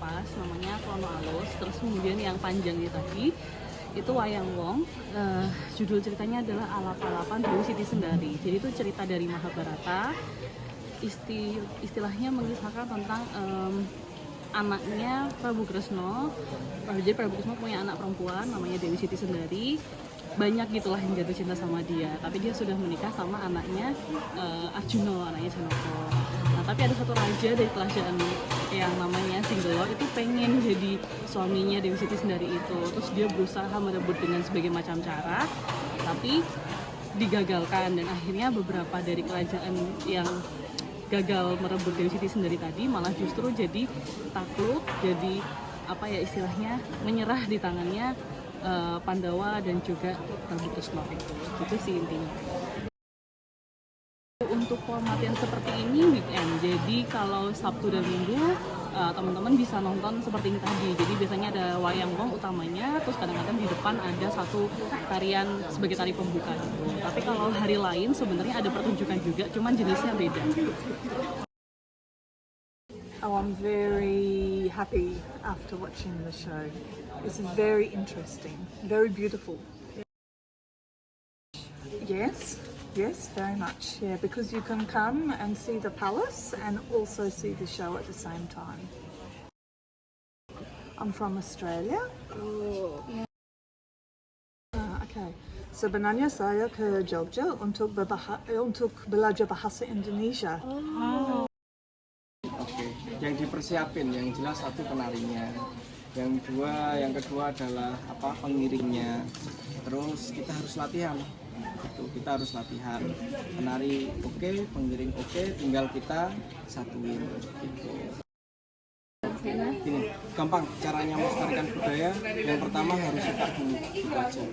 atas namanya Klono Alus, terus kemudian yang panjang tadi itu Wayang Wong. Judul ceritanya adalah Alap-alapan Dewi Siti Sendari. Jadi itu cerita dari Mahabharata, istilahnya mengisahkan tentang anaknya Prabu Kresna. Jadi Prabu Kresna punya anak perempuan namanya Dewi Siti Sendari. Banyak gitulah yang jatuh cinta sama dia, tapi dia sudah menikah sama anaknya Arjuna, anaknya Janaka. Nah, tapi ada satu raja dari kerajaan yang namanya Singgelo itu pengen jadi suaminya Dewi Siti Sendari itu. Terus dia berusaha merebut dengan berbagai macam cara, tapi digagalkan, dan akhirnya beberapa dari kerajaan yang gagal merebut Dewi Siti Sendari tadi malah justru jadi takluk, jadi apa ya istilahnya, menyerah di tangannya Pandawa dan juga Prabu Kresna itu sih intinya. Untuk format yang seperti ini weekend, jadi kalau Sabtu dan Minggu teman-teman bisa nonton seperti ini tadi. Jadi biasanya ada Wayang Wong utamanya, terus kadang-kadang di depan ada satu tarian sebagai tari pembuka gitu. Tapi kalau hari lain sebenarnya ada pertunjukan juga, cuman jenisnya beda. Oh, I'm very happy after watching the show. It's very interesting, very beautiful. Yes, very much. Yeah, because you can come and see the palace and also see the show at the same time. I'm from Australia. Oh. Yeah. Okay. Sebenarnya saya ke Jogja untuk belajar bahasa Indonesia. Oh. Oke, yang dipersiapin yang jelas satu penarinya, yang kedua adalah pengiringnya. Terus kita harus latihan. Kita harus latihan. Penari oke, pengiring oke, tinggal kita satuin gitu. Gini, gampang caranya melestarikan budaya. Yang pertama harus suka dulu, gitu aja.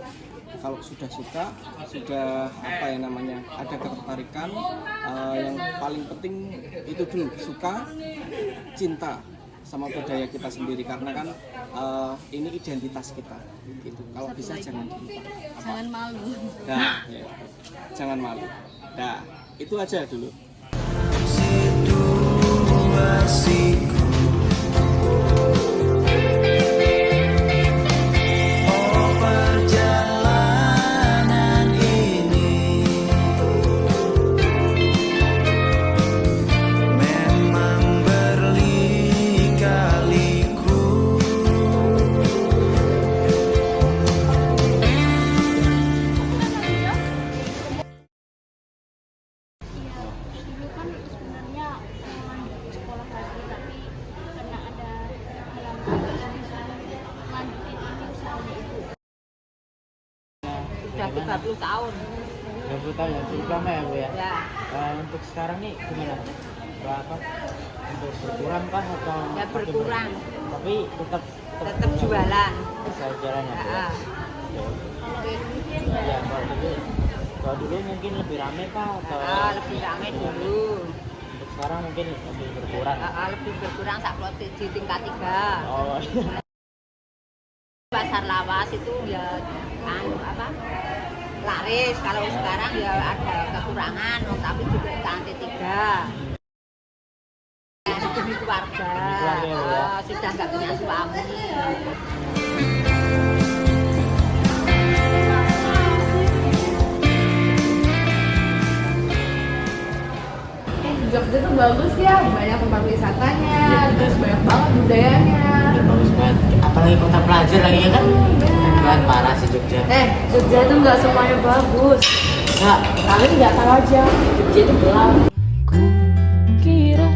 Kalau sudah suka, sudah ada ketertarikan, yang paling penting itu dulu, suka, cinta sama budaya kita sendiri, karena kan ini identitas kita gitu. Kalau bisa jangan dilupa. Jangan malu. Nah, ya, jangan malu. Nah, itu aja dulu. Sudah 30 tahun. 20 tahun ya, cukup lama ya Bu ya? Ya. Untuk sekarang nih gimana? Berapa? Untuk berkurang kah atau? Ya berkurang. Tapi tetap Jualan. Bisa jalan ya Bu ya? Ya, kalau dulu mungkin lebih ramai kah atau? Lebih ramai dulu. Untuk sekarang mungkin lebih berkurang. Lebih berkurang di tingkat 3. Oh. Pasar lawas itu ya laris. Kalau sekarang ya ada kekurangan, tapi juga lantai 3. Demi keluarga, sudah nggak punya suami. Jogja tuh bagus ya, banyak tempat wisatanya, terus banyak banget budayanya. Bagus banget, apalagi kota pelajar lagi ya kan? Kan parah sih Jogja. Jogja itu nggak semuanya bagus. Nggak, Kalian nggak tahu aja, Jogja itu gelap. Kira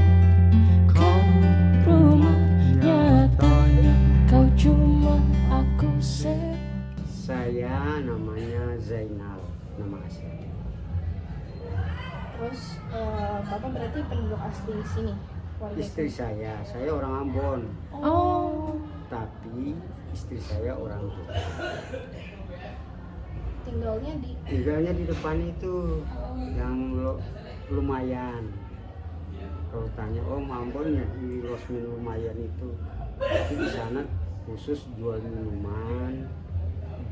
kau rumah, nyatanya kau cuma aku Saya namanya Zainal, nama asli. Terus Bapak berarti penduduk asli sini? Istri saya orang Ambon. Oh. Tapi istri saya orang Jogja. Tinggalnya di depan itu, yang lumayan. Kalau tanya, Ambon ya di Losmen lumayan itu. Tapi di sana khusus jual minuman,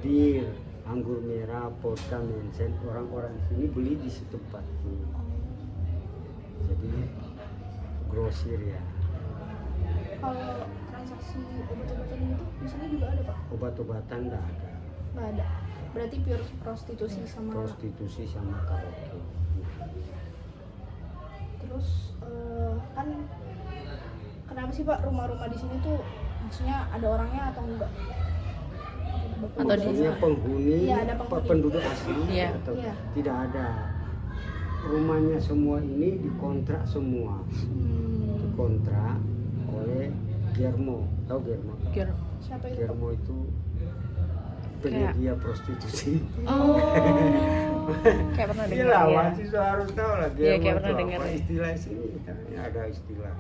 bir, anggur merah, vodka, mensen. Orang-orang sini beli di situ tempat. Jadi grosir ya. Kalau transaksi obat-obatan gitu di sini juga ada Pak? Obat-obatan nggak ada. Nggak ada. Berarti pure prostitusi sama. Prostitusi sama karaoke. Terus kan kenapa sih Pak rumah-rumah di sini tuh maksudnya ada orangnya atau enggak? Atau di- Maksudnya penghuni, Iya, ada penghuni. penduduk asli Iya. atau Iya. tidak ada. Rumahnya semua ini dikontrak semua. Dikontrak oleh Germo. Tahu Germo? Siapa itu? Pak? Germo itu penyedia prostitusi. Oh, kayak pernah dengar Iya, ya. mahasiswa harus tahu lah Iya, Germo kayak itu pernah apa. dengar ya. Istilah sini ada istilah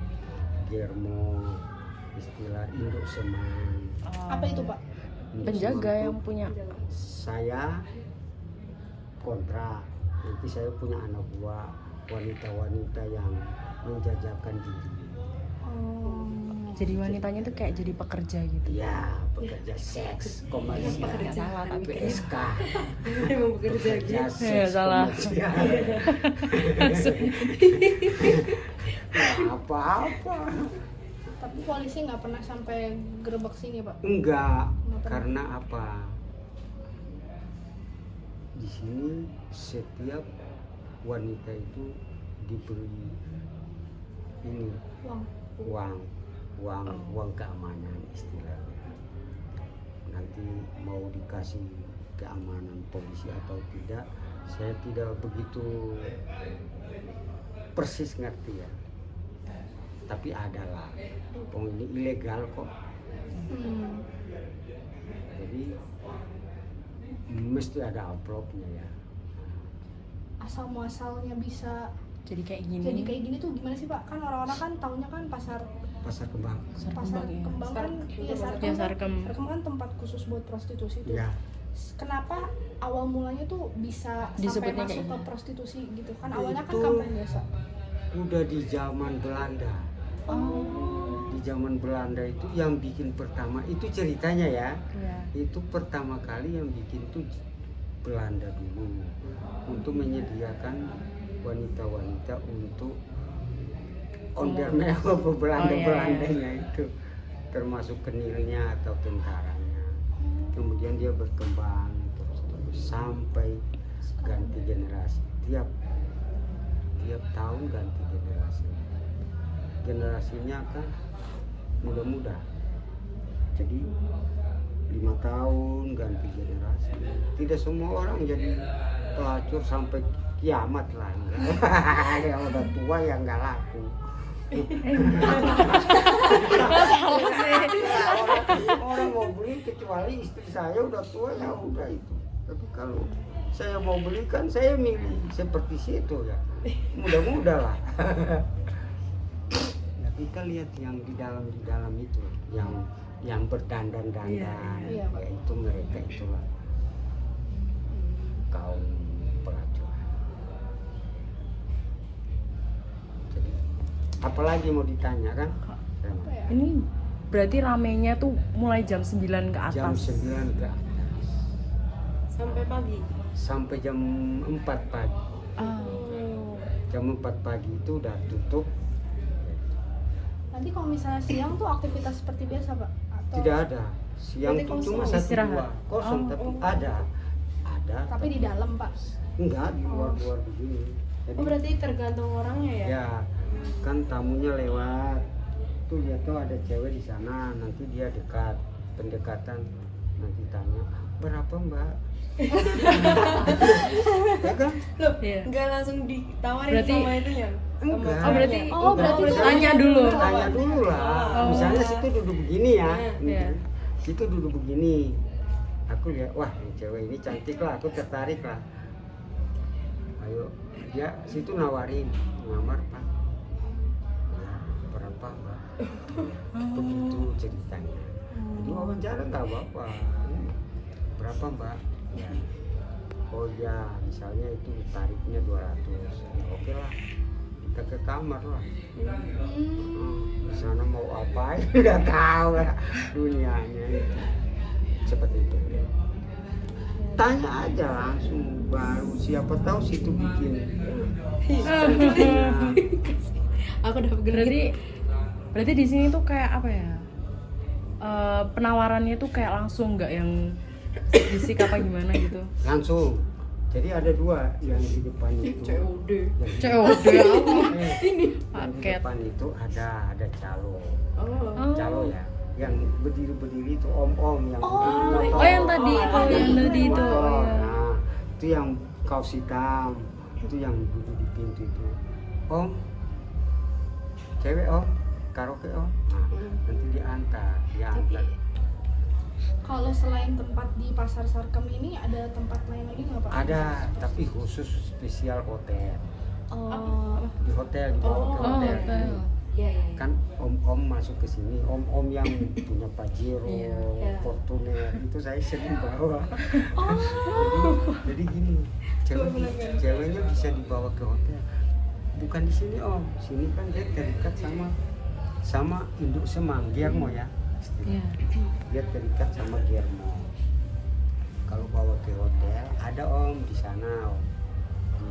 Germo, istilah induk seman. Apa itu Pak? Induk Penjaga seman yang itu punya. saya kontrak. Nanti saya punya anak buah wanita-wanita yang menjajakan diri. Jadi wanitanya tuh kayak jadi pekerja gitu. Ya, pekerja seks komersial. Salah tapi PSK. emang bekerja Pekerja gitu. seks Salah. komersial. Apa-apa. Tapi polisi nggak pernah sampai gerbek sini Pak? Enggak, Nggak pernah. karena apa? Di sini setiap wanita itu diberi ini uang keamanan istilahnya. Nanti mau dikasih keamanan polisi atau tidak, saya tidak begitu persis ngerti ya. Tapi adalah, ini ilegal kok. Jadi mesti ada amplopnya ya. Asal muasalnya bisa Jadi kayak jadi gini. kayak gini tuh gimana sih Pak? Kan orang-orang kan taunya kan pasar Pasar kembang. pasar ya. kembang kan iya Ya, Sarkem. Sarkem kan tempat khusus buat prostitusi tuh. Ya. Kenapa awal mulanya tuh bisa sampai Disebutnya masuk kayak ke gini. prostitusi gitu kan? Awalnya kan Itu- kampanye biasa. Udah di zaman Belanda. Di zaman Belanda itu yang bikin pertama itu ceritanya ya. Iya. Itu pertama kali yang bikin tuh Belanda dulu untuk menyediakan wanita-wanita untuk ondernya apa Belanda-Belandanya itu, termasuk kenilnya atau tentaranya. Kemudian dia berkembang terus sampai ganti generasi. Tiap tahun ganti generasi. Generasinya kan muda-muda. Jadi 5 tahun ganti generasi. Tidak semua orang jadi pelacur sampai kiamat lah. Yang udah tua yang nggak laku. Orang mau beli kecuali istri saya udah tua ya udah itu. Tapi kalau saya mau beli kan saya milih seperti situ ya. Muda-muda lah. Nah, kita lihat yang di dalam itu yang berdandan-dandan, Iya. ya itu mereka itulah kaum pelacur. Jadi apalagi mau ditanya kan? Ini berarti ramenya tuh mulai jam 9 ke atas. Jam 9 ke atas. Sampai pagi. Sampai jam 4 pagi. Jam 4 pagi itu udah tutup. Nanti kalau misalnya siang tuh aktivitas seperti biasa Pak? Atau Tidak ada. Siang Berarti itu kosong, cuma 1 istirahat. 2 kosong, tapi ada. tapi di dalam Pak? Enggak di luar begini. Jadi, berarti tergantung orangnya ya? ya kan tamunya lewat. Tuh lihat tuh ada cewek di sana, nanti dia dekat, pendekatan, nanti tanya berapa Mbak? Ya kan? Iya. Nggak langsung ditawarin Berarti- sama itunya. Enggak. Oh, berarti berarti tuh tanya dulu. Tanya dulu lah. Misalnya situ duduk begini ya. Iya. Situ duduk begini. Aku lihat, wah ini cewek ini cantik lah, aku tertarik lah. Ayo, dia situ nawarin, ngamar Pak. Ya, berapa Mbak? Begitu ceritanya. Jadi wawancara nggak apa-apa. Berapa Mbak? Ya. Oh ya, misalnya itu tarifnya 200. Oke lah. Kita ke kamar lah. Di sana mau apa? Udah tahu lah dunianya itu. Seperti itu. Tanya aja langsung, baru siapa tahu situ bikin. Aku udah Berarti Berarti di sini tuh kayak apa ya? Penawarannya tuh kayak langsung nggak yang fisik apa gimana gitu? Langsung. Jadi ada dua yang di depan itu. COD. Yang COD apa? Ini yang di Paket. depan itu ada calo. Oh. Calo ya. Yang berdiri itu om-om yang Oh yang tadi itu, yang tadi itu. Oh, iya. Nah, itu yang kaos hitam. Itu yang duduk di pintu itu. Om, cewek om, karaoke om. Nah, nanti diantar. Kalau selain tempat di Pasar Sarkem ini ada tempat lain lagi nggak Pak? Ada, tapi khusus spesial hotel. Oh. Di hotel, dibawa ke hotel. hotel. Iya, iya. Kan om-om masuk ke sini, om-om yang punya Pajero, Iya. Fortuner, itu saya sering bawa. Jadi gini, ceweknya bisa dibawa ke hotel. Bukan di sini om, sini kan dia terikat sama induk semang, Giermo ya. Iya. Dia terikat sama Giermo. Kalau bawa ke hotel, ada om di sana om, di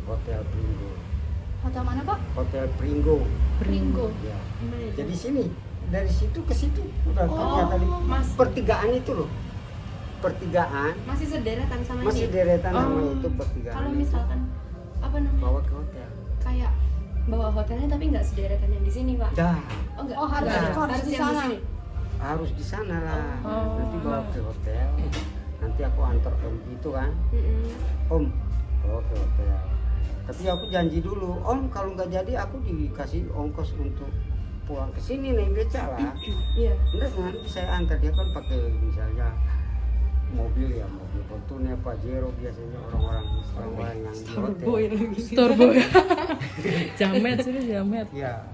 Hotel Pringgo. Hotel mana Pak? Hotel Pringgo. Pringgo. Ya. Jadi sini dari situ ke situ udah kerja tadi. Pertigaan itu loh. Pertigaan Masih sederetan sama masih ini. deretan sama itu pertigaan. Kalau itu. misalkan apa namanya? Bawa ke hotel. Kayak bawa hotelnya tapi nggak sederetan yang di sini, Pak. Dah, Oh, enggak. Oh, harus Harus di yang sana. sini. harus di sana lah. Oh. Nanti bawa ke hotel. Nanti aku antar om itu kan. Om, bawa ke hotel. Tapi aku janji dulu, om kalau nggak jadi aku dikasih ongkos untuk pulang ke sini naik beca lah. Iya. Enggak kan, saya antar dia kan pakai misalnya mobil ya, mobil Fortuner, Pajero biasanya orang-orang yang di hotel. Starboy. Jamet sini jamet. Ya,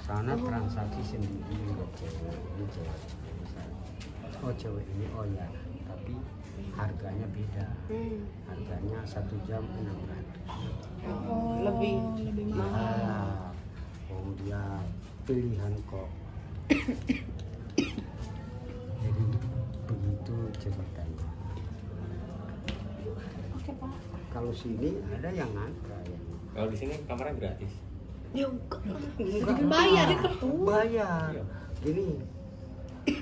sana transaksi sendiri buat cewek ini cewek. Oh cewek ini oh ya, tapi harganya beda. Harganya 1 jam 600. Lebih mahal. Oh dia pilihan kok. Jadi begitu ceritanya. Oke Pak. Kalau sini ada yang ngantra ya. Kalau di sini kamarnya gratis. Enggak Bayar itu. bayar. Gini,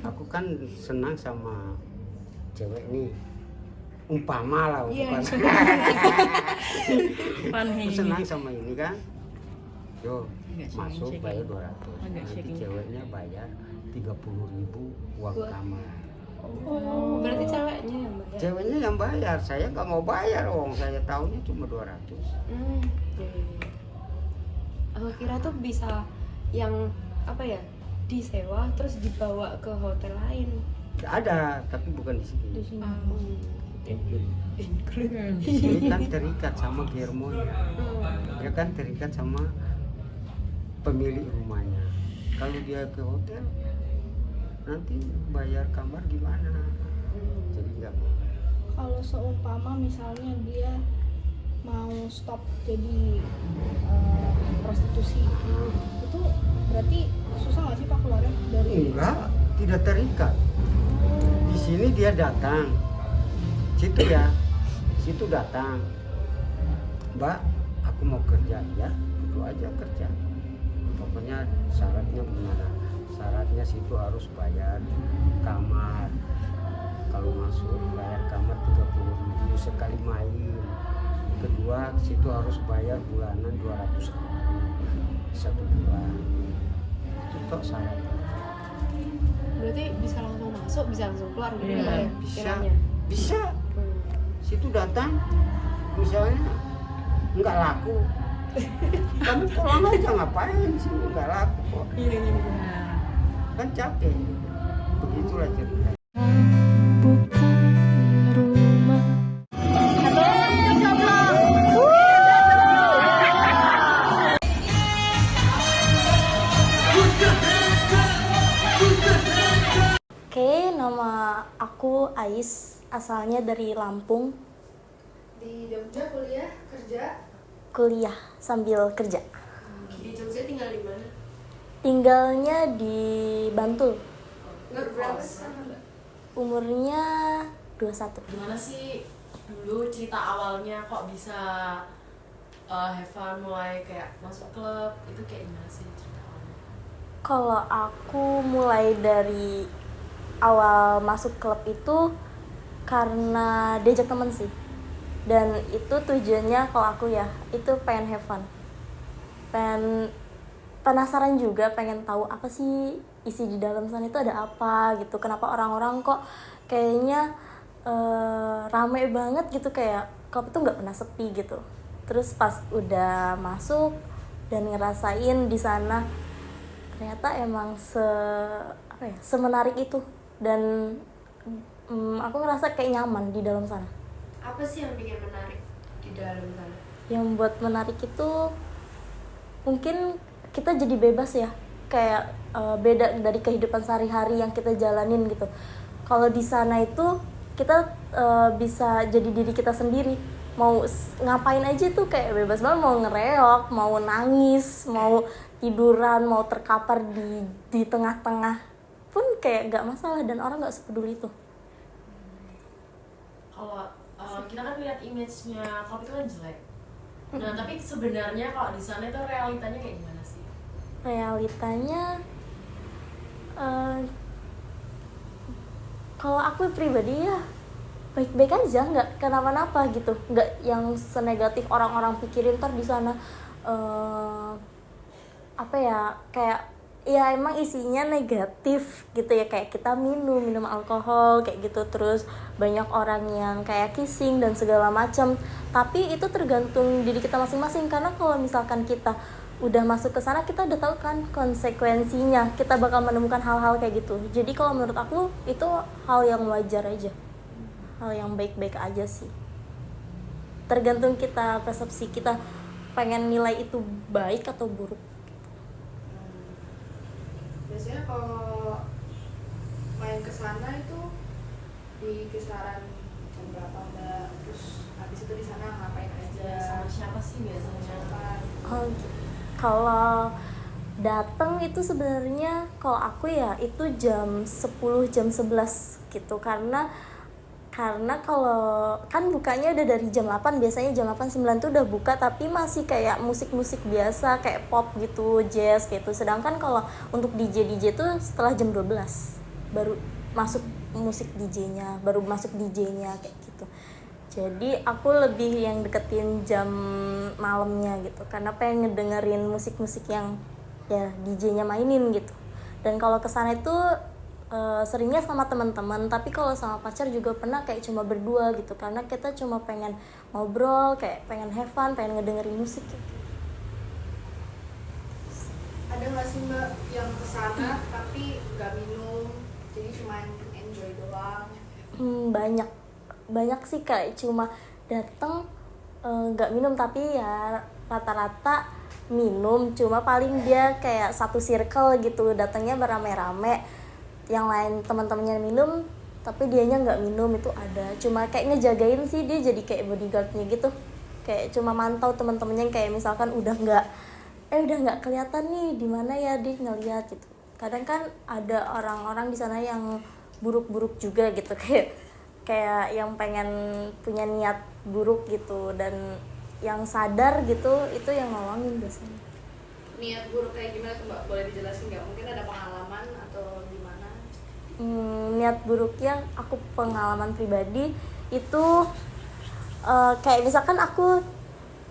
aku kan senang sama cewek nih. Umpama lah, umpama. Aku senang sama ini kan. Yo, masuk bayar 200. Nanti ceweknya bayar 30.000 uang kamar. Oh, berarti ceweknya yang bayar. Ceweknya yang bayar, saya nggak mau bayar, saya tahunya cuma 200. Iya. Aku kira tuh bisa yang apa ya? Disewa terus dibawa ke hotel lain. Ada, tapi bukan di sini. Di sini. Ini kan terikat sama Giermo. Dia kan terikat sama pemilik rumahnya. Kalau dia ke hotel, nanti bayar kamar gimana? Jadi nggak mau. Kalau seumpama misalnya dia mau stop jadi prostitusi, itu berarti susah nggak sih Pak keluarnya dari? Enggak, tidak terikat. Di sini dia datang, situ datang. Mbak, aku mau kerja ya, itu aja kerja. Pokoknya syaratnya gimana? Syaratnya situ harus bayar kamar. Kalau masuk bayar kamar 30.000 sekali main. Kedua, situ harus bayar bulanan 200.000 1 bulan. Itu tok syaratnya. Berarti bisa langsung masuk, bisa langsung keluar gitu Iya, ya? Bisa, kiranya? bisa. Situ datang, misalnya nggak laku, kamu pulang aja ngapain sih nggak laku kok? Kan capek. Begitulah cerita. Bukan rumah. Oke, nama aku Ais, asalnya dari Lampung. Di Jogja kuliah, kerja? Kuliah sambil kerja. Di Jogja tinggal di mana? Tinggalnya di Bantul. Nggak berapa sama Mbak? Umurnya 21. Gimana sih dulu cerita awalnya kok bisa have fun mulai kayak masuk klub itu kayak gimana sih cerita awalnya? Kalau aku mulai dari awal masuk klub itu karena diajak temen sih. Dan itu tujuannya kalau aku ya, itu pengen have fun. Pengen penasaran juga, pengen tahu apa sih isi di dalam sana itu ada apa gitu. Kenapa orang-orang kok kayaknya rame banget gitu, kayak klub itu nggak pernah sepi gitu. Terus pas udah masuk dan ngerasain di sana, ternyata emang semenarik itu, dan aku ngerasa kayak nyaman di dalam sana. Apa sih yang bikin menarik di dalam sana? Yang buat menarik itu mungkin kita jadi bebas ya, kayak beda dari kehidupan sehari-hari yang kita jalanin gitu. Kalau di sana itu kita bisa jadi diri kita sendiri, mau ngapain aja tuh kayak bebas banget, mau ngereok, mau nangis, mau tiduran, mau terkapar di tengah-tengah pun kayak gak masalah, dan orang gak sepeduli itu. Kalau kita kan lihat image-nya klub itu kan jelek. Nah, tapi sebenarnya kalau di sana itu realitanya kayak gimana sih? Realitanya kalau aku pribadi ya baik-baik aja, nggak kenapa-napa gitu, nggak yang senegatif orang-orang pikirin. Ntar di sana apa ya, kayak ya emang isinya negatif gitu ya, kayak kita minum alkohol kayak gitu, terus banyak orang yang kayak kissing dan segala macam. Tapi itu tergantung diri kita masing-masing, karena kalau misalkan kita udah masuk ke sana, kita udah tahu kan konsekuensinya, kita bakal menemukan hal-hal kayak gitu. Jadi kalau menurut aku itu hal yang wajar aja, hal yang baik-baik aja sih. Tergantung kita, persepsi kita pengen nilai itu baik atau buruk. Biasanya kalau main ke sana itu di kisaran jam berapa Mbak? Terus habis itu di sana ngapain aja? Sama siapa sih biasanya? Kalau datang itu sebenarnya kalau aku ya itu jam 10 jam 11 gitu, karena kalau kan bukanya udah dari jam 8, biasanya jam 8 9 tuh udah buka, tapi masih kayak musik-musik biasa kayak pop gitu, jazz gitu. Sedangkan kalau untuk DJ tuh setelah jam 12 baru masuk musik DJ-nya, baru masuk DJ-nya kayak gitu. Jadi aku lebih yang deketin jam malamnya gitu, karena pengen ngedengerin musik-musik yang ya DJ-nya mainin gitu. Dan kalau kesana itu seringnya sama teman-teman, tapi kalau sama pacar juga pernah kayak cuma berdua gitu, karena kita cuma pengen ngobrol, kayak pengen have fun, pengen ngedengerin musik gitu. Ada nggak sih Mbak yang kesana tapi nggak minum, jadi cuma enjoy doang? Banyak sih, kayak cuma datang nggak minum, tapi ya rata-rata minum, cuma paling dia kayak satu circle gitu, datangnya berame-rame, yang lain teman-temannya minum tapi dianya nggak minum, itu ada. Cuma kayak ngejagain sih, dia jadi kayak bodyguardnya gitu, kayak cuma mantau teman-temannya, kayak misalkan udah nggak kelihatan nih di mana ya, dia ngeliat gitu. Kadang kan ada orang-orang di sana yang buruk-buruk juga gitu, kayak yang pengen punya niat buruk gitu, dan yang sadar gitu, itu yang nolongin biasanya. Niat buruk kayak gimana tuh Mbak? Boleh dijelasin nggak? Mungkin ada pengalaman atau gimana? Niat buruknya aku pengalaman pribadi itu kayak misalkan aku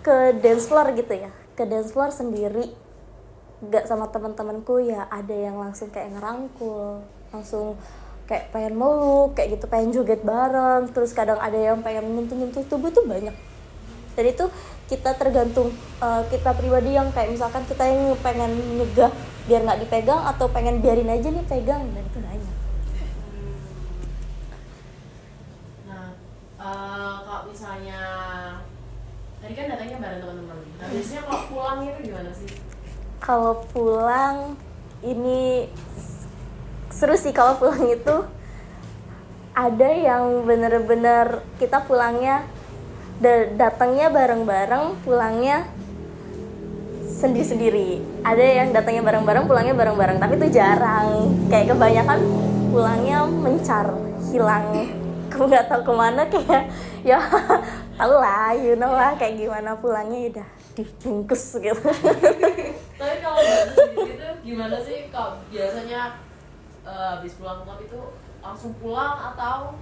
ke dance floor gitu ya, ke dance floor sendiri, gak sama teman-temanku ya, ada yang langsung kayak ngerangkul, langsung kayak pengen meluk kayak gitu, pengen joget bareng, terus kadang ada yang pengen nyentuh-nyentuh tubuh, tuh banyak. Dan itu kita tergantung kita pribadi, yang kayak misalkan kita yang pengen nyegah biar nggak dipegang, atau pengen biarin aja nih pegang, dan itu banyak. Nah, kalau misalnya tadi kan datangnya bareng teman-teman, nah biasanya kalau pulang itu gimana sih? Kalau pulang ini seru sih. Kalau pulang itu ada yang bener-bener kita pulangnya datangnya bareng-bareng, pulangnya sendiri-sendiri. Ada yang datangnya bareng-bareng, pulangnya bareng-bareng, tapi itu jarang. Kayak kebanyakan pulangnya mencar, hilang, aku nggak tahu kemana, kayak ya tau lah, you know lah kayak gimana pulangnya, udah dibungkus gitu. Tapi kalau Mbak sendiri itu gimana sih? Kalau biasanya habis pulang klub itu langsung pulang atau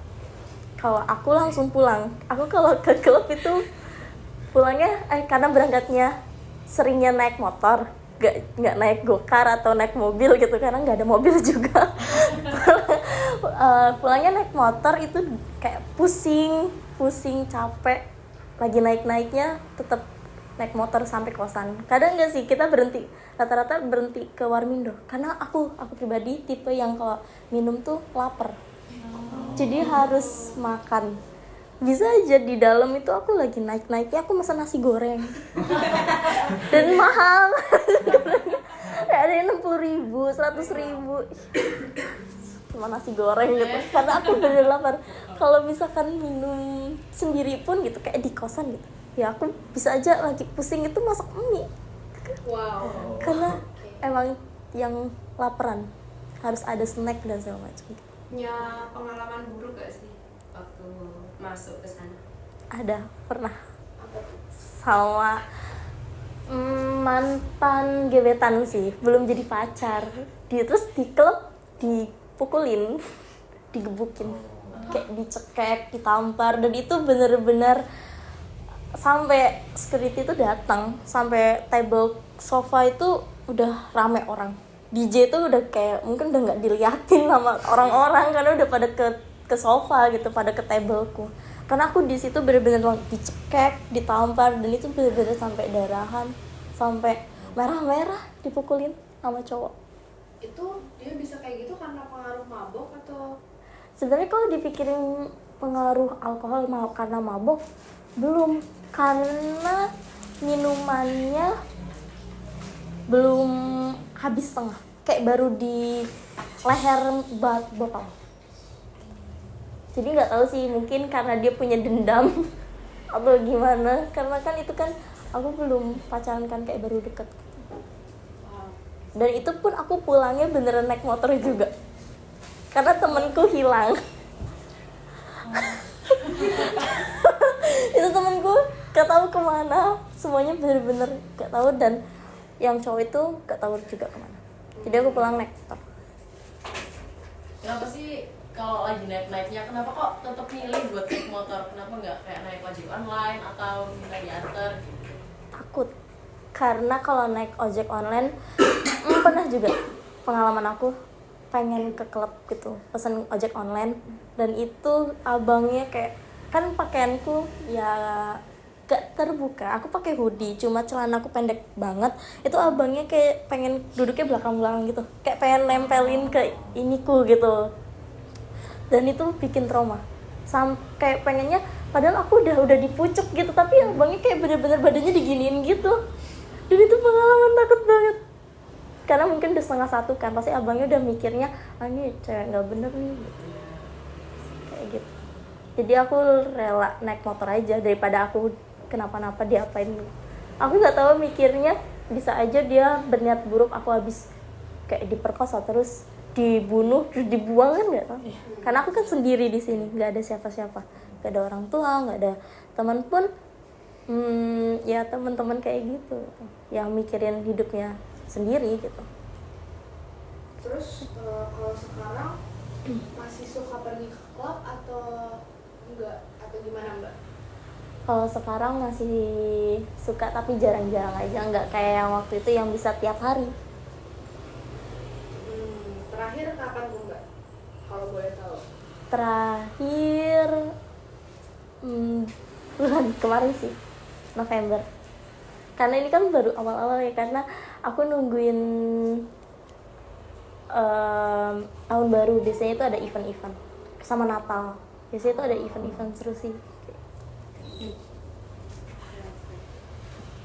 Kalau aku langsung pulang. Aku kalau ke klub itu pulangnya karena berangkatnya seringnya naik motor, nggak naik gokar atau naik mobil gitu karena nggak ada mobil juga. Pulangnya naik motor itu kayak pusing capek. Lagi naiknya tetap naik motor sampai kosan. Kadang nggak sih kita berhenti, rata-rata berhenti ke Warmindo karena aku pribadi tipe yang kalau minum tuh lapar. Jadi harus makan. Bisa aja di dalam itu aku lagi naiknya aku pesan nasi goreng. Dan mahal. Kayak ada yang 60.000, 100.000. Cuma nasi goreng gitu. Karena aku bener lapar. Kalau misalkan minum sendiri pun gitu kayak di kosan gitu. Ya aku bisa aja lagi pusing itu masak mie. Wow. Karena emang yang laparan harus ada snack dan segala macam. Punya pengalaman buruk gak sih waktu masuk ke sana? Ada, pernah sama mantan gebetan sih, belum jadi pacar. Dia terus di klub dipukulin, digebukin, kayak dicekek, ditampar, dan itu bener-bener sampai security itu datang, sampai table sofa itu udah rame orang. DJ itu udah kayak mungkin udah nggak diliatin sama orang-orang karena udah pada ke sofa gitu, pada ke tableku. Karena aku di situ bener-bener dicekek, ditampar, dan itu bener-bener sampai darahan, sampai merah-merah dipukulin sama cowok. Itu dia bisa kayak gitu karena pengaruh mabok atau? Sebenarnya kalau dipikirin pengaruh alkohol karena mabok, belum, karena minumannya belum habis setengah, kayak baru di leher botol. Jadi nggak tahu sih, mungkin karena dia punya dendam atau gimana, karena kan itu kan aku belum pacaran kan, kayak baru deket. Dan itu pun aku pulangnya beneran naik motor juga karena temenku hilang. Itu temenku gak tahu kemana, semuanya bener-bener gak tahu, dan yang cowok itu gak tahu juga kemana. Jadi aku pulang naik motor. kenapa sih kalau lagi naiknya kenapa kok tetap milih buat naik motor? Kenapa nggak kayak naik ojek online atau minta diantar? Takut, karena kalau naik ojek online pernah juga pengalaman aku pengen ke klub gitu, pesen ojek online, dan itu abangnya kayak, kan pakaianku ya gak terbuka, aku pakai hoodie, cuma celana aku pendek banget, itu abangnya kayak pengen duduknya belakang-belakang gitu, kayak pengen nempelin ke iniku gitu, dan itu bikin trauma, sampai pengennya, padahal aku udah dipucuk gitu, tapi abangnya kayak bener-bener badannya diginiin gitu, dan itu pengalaman takut banget, karena mungkin udah 12:30 kan, pasti abangnya udah mikirnya, ini cewek nggak bener nih, gitu. Kayak gitu. Jadi aku rela naik motor aja daripada aku kenapa-napa diapain. Aku nggak tahu mikirnya, bisa aja dia berniat buruk, aku habis kayak diperkosa terus dibunuh terus dibuang, kan nggak tahu. Karena aku kan sendiri di sini, nggak ada siapa-siapa, nggak ada orang tua, nggak ada teman pun. Ya teman-teman kayak gitu yang mikirin hidupnya sendiri gitu. Terus kalau sekarang masih suka pergi ke klub atau enggak, atau gimana Mbak? Kalau sekarang masih suka tapi jarang-jarang aja, nggak kayak yang waktu itu yang bisa tiap hari. Terakhir kapan tuh Mbak? Kalau boleh tahu. Terakhir bulan kemarin sih, November. Karena ini kan baru awal-awal ya, karena aku nungguin tahun baru, biasanya itu ada event-event sama Natal, biasanya itu ada event-event seru sih.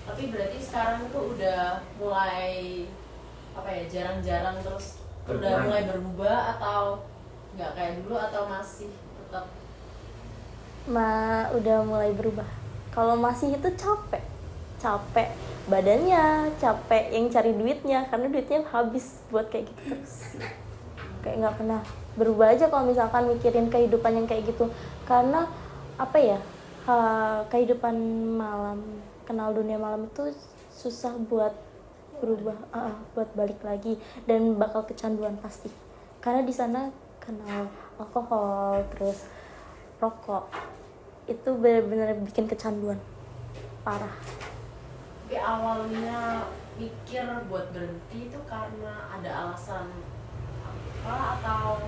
Tapi berarti sekarang tuh udah mulai apa ya, jarang-jarang terus udah mulai berubah atau nggak kayak dulu atau masih tetap? Udah mulai berubah. Kalau masih itu capek badannya, capek yang cari duitnya, karena duitnya habis buat kayak gitu terus. Kayak nggak pernah berubah aja kalau misalkan mikirin kehidupan yang kayak gitu, karena apa ya, kehidupan malam kenal dunia malam itu susah buat berubah, buat balik lagi, dan bakal kecanduan pasti. Karena di sana kenal alkohol, terus rokok, itu benar-benar bikin kecanduan parah. Tapi awalnya mikir buat berhenti itu karena ada alasan apa atau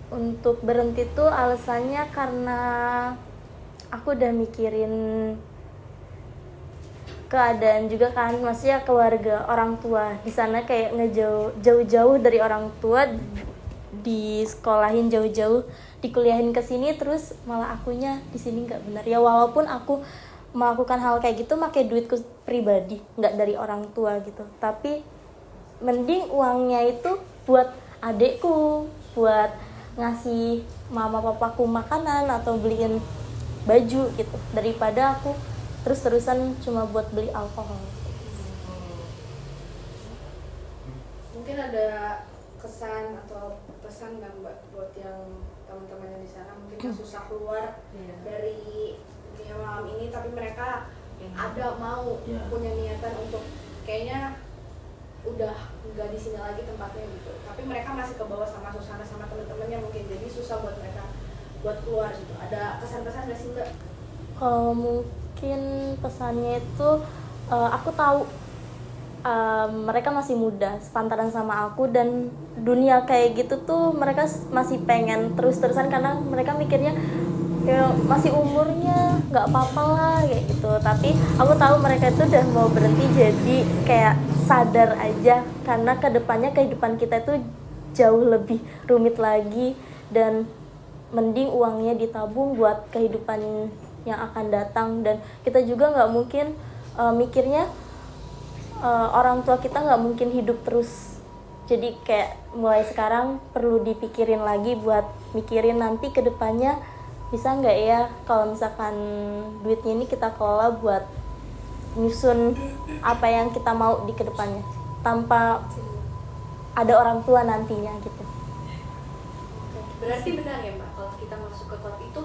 untuk berhenti tuh alasannya karena aku udah mikirin keadaan juga kan, maksudnya keluarga, orang tua di sana kayak jauh-jauh dari orang tua, di sekolahin jauh-jauh, dikuliahin ke sini, terus malah akunya di sini nggak benar ya. Walaupun aku melakukan hal kayak gitu pakai duitku pribadi, nggak dari orang tua gitu, tapi mending uangnya itu buat adekku, buat ngasih mama papaku makanan atau beliin baju gitu, daripada aku terus-terusan cuma buat beli alkohol. Mungkin ada kesan atau pesan nggak Mbak buat yang teman-temannya di sana mungkin yang susah keluar dari dunia malam ini, tapi mereka ada mau punya niatan untuk kayaknya udah nggak di sini lagi tempatnya gitu, tapi mereka masih ke bawah sama suasana sama teman-temannya mungkin, jadi susah buat mereka buat keluar gitu. Ada kesan-pesan nggak sih Mbak? Kalau mungkin pesannya itu aku tahu mereka masih muda sepantaran sama aku, dan dunia kayak gitu tuh mereka masih pengen terus-terusan karena mereka mikirnya ya masih umurnya nggak apa-apa lah kayak gitu. Tapi aku tahu mereka itu udah mau berhenti, jadi kayak sadar aja karena kedepannya kehidupan kita itu jauh lebih rumit lagi, dan mending uangnya ditabung buat kehidupan yang akan datang. Dan kita juga nggak mungkin mikirnya orang tua kita nggak mungkin hidup terus, jadi kayak mulai sekarang perlu dipikirin lagi buat mikirin nanti ke depannya bisa nggak ya kalau misalkan duitnya ini kita kelola buat nyusun apa yang kita mau di kedepannya tanpa ada orang tua nantinya gitu. Berarti benar ya Mbak, kalau kita masuk ke klub itu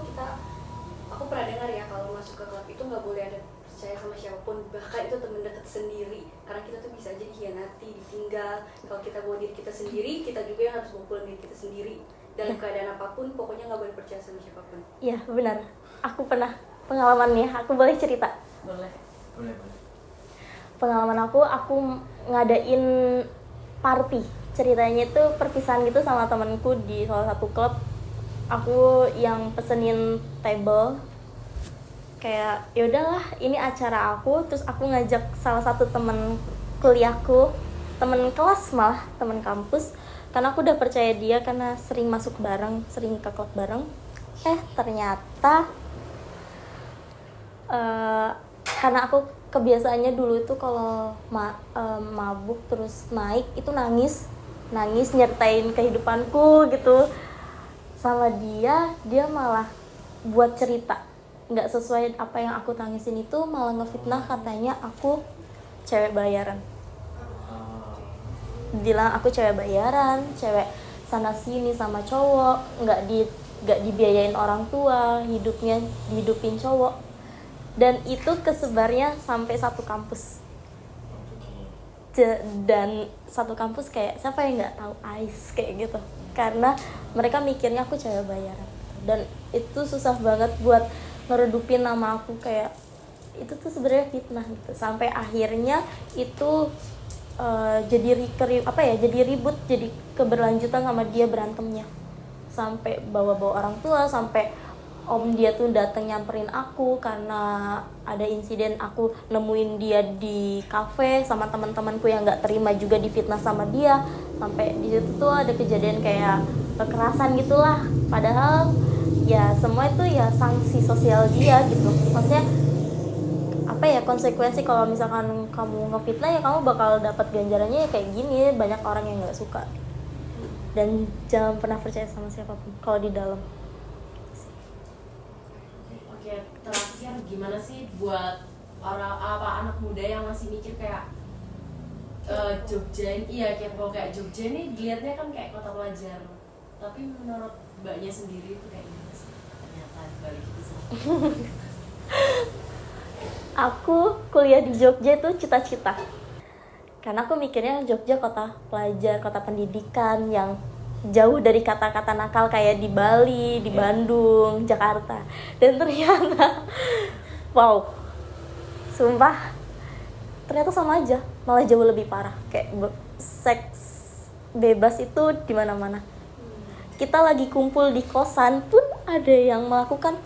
aku pernah dengar ya kalau masuk ke klub itu nggak boleh ada percaya sama siapapun, bahkan itu teman dekat sendiri, karena kita tuh bisa aja dikhianati, ditinggal. Kalau kita bawa diri kita sendiri, kita juga yang harus bawa diri kita sendiri dalam keadaan apapun, pokoknya nggak boleh percaya sama siapapun. Iya benar, aku pernah pengalamannya, aku boleh cerita? boleh Pengalaman aku ngadain party, ceritanya itu perpisahan gitu sama temanku di salah satu klub. Aku yang pesenin table, kayak ya udahlah ini acara aku, terus aku ngajak salah satu temen kuliahku, temen kelas malah temen kampus, karena aku udah percaya dia karena sering masuk bareng, sering ke klub bareng. Ternyata karena aku kebiasaannya dulu itu kalau mabuk terus naik itu nangis nyertain kehidupanku gitu sama dia malah buat cerita nggak sesuai apa yang aku tangisin, itu malah ngefitnah katanya aku cewek bayaran. Bilang aku cewek bayaran, cewek sana sini sama cowok, nggak dibiayain orang tua, hidupnya dihidupin cowok. Dan itu kesebarnya sampai satu kampus. Dan satu kampus kayak siapa yang nggak tahu Ais kayak gitu, karena mereka mikirnya aku cewek bayaran. Dan itu susah banget buat ngeredupin nama aku, kayak itu tuh sebenarnya fitnah gitu. Sampai akhirnya itu jadi ribut, jadi keberlanjutan sama dia berantemnya, sampai bawa-bawa orang tua, sampai om dia tuh datang nyamperin aku karena ada insiden aku nemuin dia di kafe sama teman-temanku yang nggak terima juga difitnah sama dia. Sampai di situ tuh ada kejadian kayak kekerasan gitulah, padahal ya semua itu ya sanksi sosial dia gitu. Maksudnya apa ya, konsekuensi kalau misalkan kamu ngefitnah ya kamu bakal dapat ganjarannya ya kayak gini, banyak orang yang nggak suka. Dan jangan pernah percaya sama siapapun kalau di dalam. Oke, terakhir gimana sih buat anak muda yang masih mikir kayak Jogja ini, kayak Jogja nih dilihatnya kan kayak kota pelajar, tapi menurut mbaknya sendiri itu kayak gimana sih ternyata dibalik itu semua? Aku kuliah di Jogja itu cita-cita. Karena aku mikirnya Jogja kota pelajar, kota pendidikan yang jauh dari kata-kata nakal kayak di Bali, di Bandung, Jakarta. Dan ternyata, wow, sumpah, ternyata sama aja, malah jauh lebih parah. Kayak seks bebas itu di mana-mana. Kita lagi kumpul di kosan pun ada yang melakukan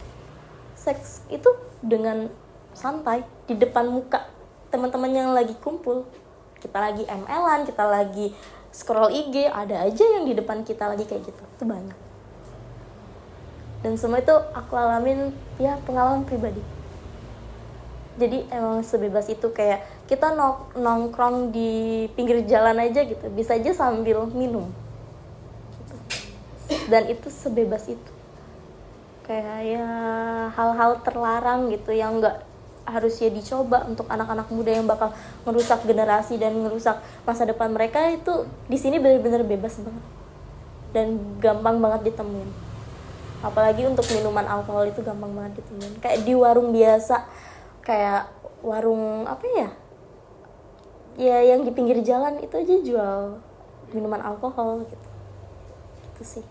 seks itu dengan santai di depan muka teman-teman yang lagi kumpul. Kita lagi ML-an, kita lagi scroll IG, ada aja yang di depan kita lagi kayak gitu. Itu banyak. Dan semua itu aku alamin ya pengalaman pribadi. Jadi emang sebebas itu, kayak kita nongkrong di pinggir jalan aja gitu, bisa aja sambil minum gitu. Dan itu sebebas itu, kayak ya hal-hal terlarang gitu yang nggak harusnya dicoba untuk anak-anak muda yang bakal merusak generasi dan merusak masa depan mereka. Itu di sini benar-benar bebas banget dan gampang banget ditemuin. Apalagi untuk minuman alkohol itu gampang banget ditemuin, kayak di warung biasa, kayak warung apa ya yang di pinggir jalan itu aja jual minuman alkohol gitu sih.